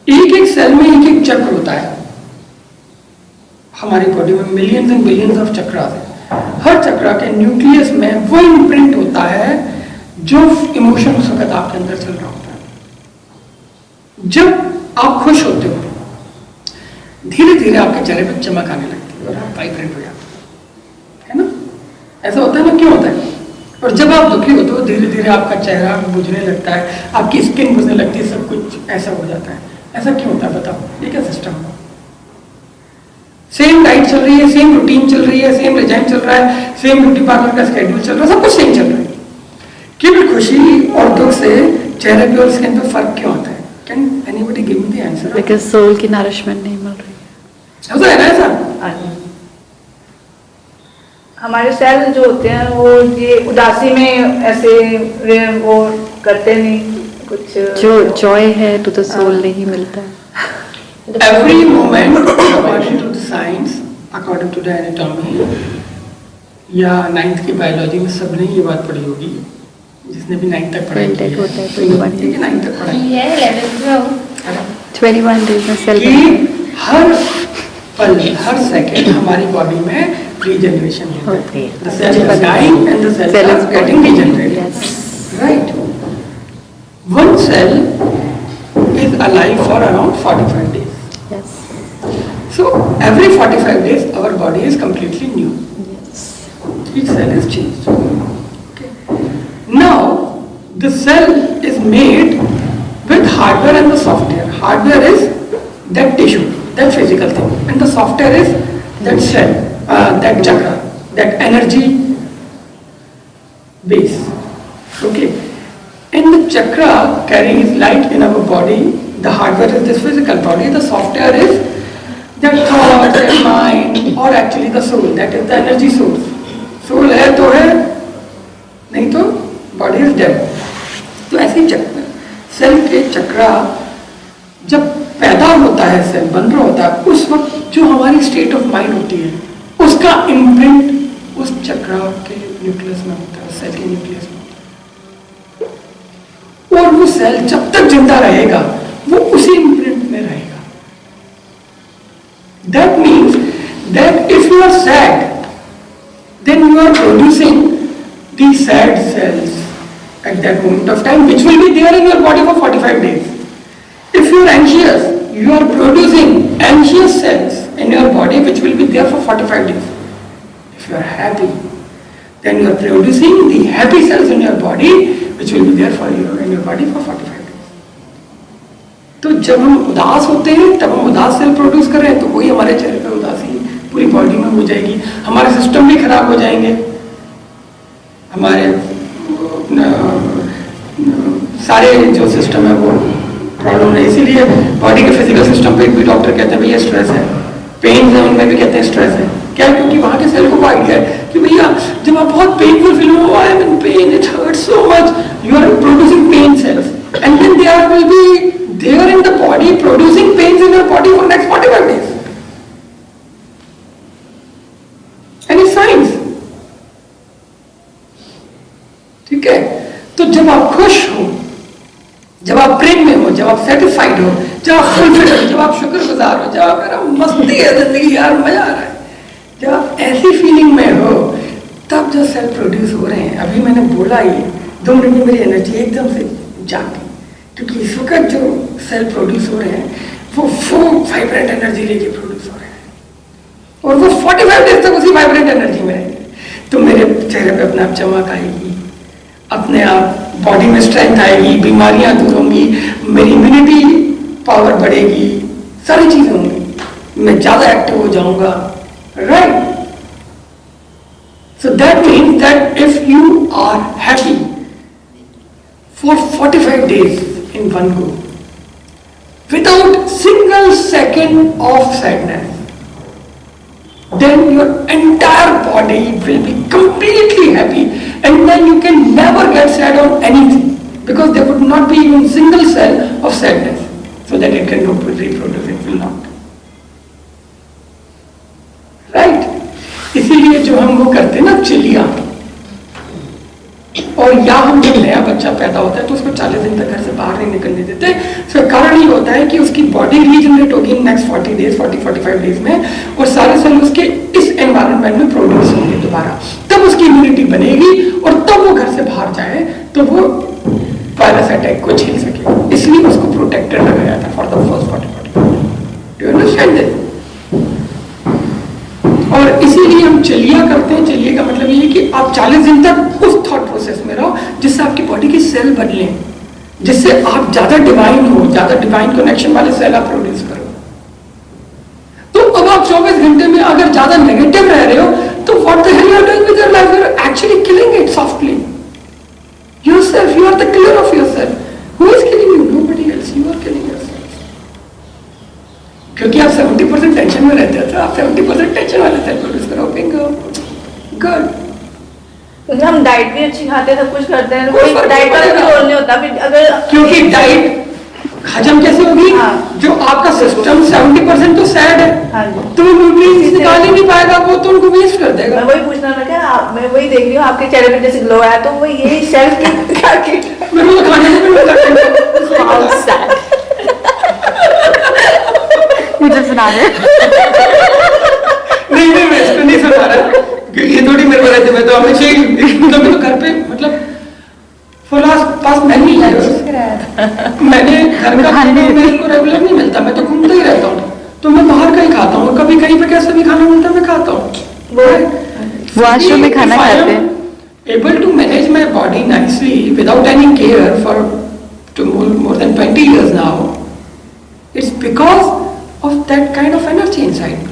एक एक सेल में एक एक चक्र होता है। हमारी बॉडी में millions and billions of chakras है। हर चक्रा के न्यूक्लियस में वो इम्प्रिंट होता है जो इमोशन उस वक्त आपके अंदर चल रहा होता है। जब आप खुश होते हो, धीरे धीरे आपके चेहरे पर चमक आने लगती है और आप वाइब्रेंट हो जाते है ना। ऐसा होता है ना, क्यों होता है? और जब आप दुखी होते हो, धीरे धीरे आपका चेहरा बुझने लगता है, आपकी स्किन बुझने लगती है, सब कुछ ऐसा हो जाता है। ऐसा क्यों होता है बताओ? ये क्या सिस्टम है? सेम डाइट चल रही है, सेम रूटीन चल रही है, सेम रिजाइन चल रहा है, सेम ब्यूटी पार्लर का स्केड्यूल चल रहा है, सब कुछ सेम चल रहा है। केवल खुशी और दुख से चेहरे पे और स्किन पे फर्क क्यों आता है? Can anybody give me the answer? Because soul की नरिशमेंट नहीं मिल रही है। ऐसा है ना? ऐसा हमारे सेल जो होते हैं वो ये उदासी में ऐसे वो करते नहीं, कुछ जो जॉय है टू द सोल नहीं मिलता है। Every moment, according to the science, according to the anatomy, या 9th की बायोलॉजी में सबने ये बात पढ़ी होगी, जिसने भी 9th तक पढ़ाई की है, 9th तक पढ़ाई है, 21 days में सेल कि हर पल, हर सेकंड हमारी बॉडी में रीजनरेशन होता है। The cell is dying and the cell is getting regenerated. Right? One cell is alive for around 45 days. Yes. So every 45 days our body is completely new. Yes. Each cell is changed. Okay. Now the cell is made with hardware and the software. Hardware is that tissue, that physical thing, and the software is that cell, that chakra, that energy base. Okay. And the chakra carries light in our body. The hardware is this physical body. The software is that thought, that mind, or actually the soul. That is the energy source. Soul है तो है, नहीं तो body is dead. तो ऐसे चक्र, cell के चक्रा जब पैदा होता है, सेल बन रहा होता है, उस वक्त जो हमारी स्टेट ऑफ माइंड होती है, उसका इम्प्रिंट उस चक्रा के न्यूक्लियस में होता है, सेल के न्यूक्लियस में। और वो सेल जब तक जिंदा रहेगा वो उसी इम्प्रिंट में रहेगा। That means that if you are sad, then you are producing these sad cells at that moment of time, which will be there in your body for 45 days. If you are anxious, you are producing anxious cells in your body, which will be there for 45 days. If you are happy, then you are producing the happy cells in your body, which will be there for you in your body for 45 days. तो जब हम उदास होते हैं तब हम उदास cell produce कर रहे हैं, तो वही हमारे चेहरे पे उदासी पूरी बॉडी में हो जाएगी, हमारे सिस्टम भी खराब हो जाएंगे, हमारे सारे जो सिस्टम है वो प्रॉब्लम है। इसीलिए बॉडी के फिजिकल सिस्टम पे भी डॉक्टर कहते हैं भैया स्ट्रेस है, पेन है उनमें भी कहते हैं स्ट्रेस है। क्या? क्योंकि वहां के सेल को आइडिया है कि भैया जब आप बहुत पेनफुल फील हो, I am in pain, it hurts so much, you are producing pain cells and then they are will be there in the body producing pains in your body for next 45 days. Any science? ठीक है। तो जब आप खुश हो, जब आप प्रेम में हो, जब आप सेटिस्फाइड हो, जब आप फुलफिल हो, जब आप शुक्रगुजार हो, जब आप मेरा मस्ती है जिंदगी, यार मजा आ रहा है, जब आप ऐसी फीलिंग में हो, तब जो सेल प्रोड्यूस हो रहे हैं, अभी मैंने बोला ये 2 मिनट में मेरी एनर्जी एकदम से जागी, क्योंकि इस वक्त जो सेल प्रोड्यूस हो रहे हैं वो वाइब्रेंट एनर्जी लेके प्रोड्यूस हो रहे हैं और वो 45 डेज तक उसी वाइब्रेंट एनर्जी में रहेंगे। तो मेरे चेहरे पे अपने आप चमक आएगी, अपने आप बॉडी में स्ट्रेंथ आएगी, बीमारियां दूर होंगी, मेरी इम्यूनिटी पावर बढ़ेगी, सारी चीजें होंगी, मैं ज्यादा एक्टिव हो जाऊंगा। Right? So that means that if you are happy for 45 days in one go without single second of sadness, then your entire body will be completely happy, and then you can never get sad on anything, because there would not be even single cell of sadness so that it can reproduce. It will not. Right? इसीलिए जो हम वो करते हैं ना चिलिया, और या हम जब नया बच्चा पैदा होता है तो उसको 40 दिन तक घर से बाहर नहीं निकलने देते। इसका कारण ये होता है कि उसकी बॉडी रीजनरेट होगी नेक्स्ट 40 डेज 40-45 डेज में, और सारे सेल उसके इस एनवायरनमेंट में प्रोड्यूस होंगे दोबारा, तब उसकी इम्यूनिटी बनेगी और तब वो घर से बाहर जाए तो वो वायरस अटैक को झेल सके। इसलिए उसको प्रोटेक्टेड रखा जाता है for the first 40-45। Do you understand this? और इसीलिए हम चलिया करते हैं। चलिए का मतलब ये है कि आप 40 दिन तक उस थॉट प्रोसेस में रहो जिससे आपकी बॉडी की सेल बदले, जिससे आप ज्यादा डिवाइन हो, ज्यादा डिवाइन कनेक्शन वाले सेल आप प्रोड्यूस करो। तो अब आप 24 घंटे में अगर ज्यादा नेगेटिव रह रहे हो तो what the hell you are doing with your life? You are actually killing it softly. Yourself, you are the killer of yourself. Who is killing you? Nobody else, you are killing yourself. क्योंकि आप 70% tension में रहते हो तो आप 70% tension वाले cell produce करो। Bingo, good. क्योंकि हम डाइट भी अच्छी खाते हैं, सब कुछ करते हैं, कोई कोई फर्क डाइट का नहीं भी पड़ेगा। रोल नहीं होता। फिर अगर क्योंकि डाइट हजम कैसे होगी? हाँ। जो आपका सिस्टम 70% तो सैड है, हाँ जी। तो वो न्यूट्रिएंट्स निकाल ही नहीं पाएगा, वो तो उनको वेस्ट कर मैं देगा। वही पूछना था क्या मैं वही देख रही हूँ आपके चेहरे पे जैसे ग्लो आया, तो वो ये सेल्फ की मेरे को खाने को मिल मुझे सुना दे। नहीं मैं इसको नहीं सुना रहा, क्योंकि ये थोड़ी मेरे को रहते, मैं तो हमेशा ही मतलब मैं तो घर पे मतलब फॉर पास मैनी मैंने घर का खाना मेरे को रेगुलर नहीं मिलता, मैं तो घूमता ही रहता हूँ, तो मैं बाहर का ही खाता हूँ। कभी कहीं पे कैसे भी खाना मिलता है मैं खाता हूँ। वॉशरूम में खाना खाते हैं। Able to manage my body nicely without any care for more than 20 years now, it's because of that kind of energy inside me.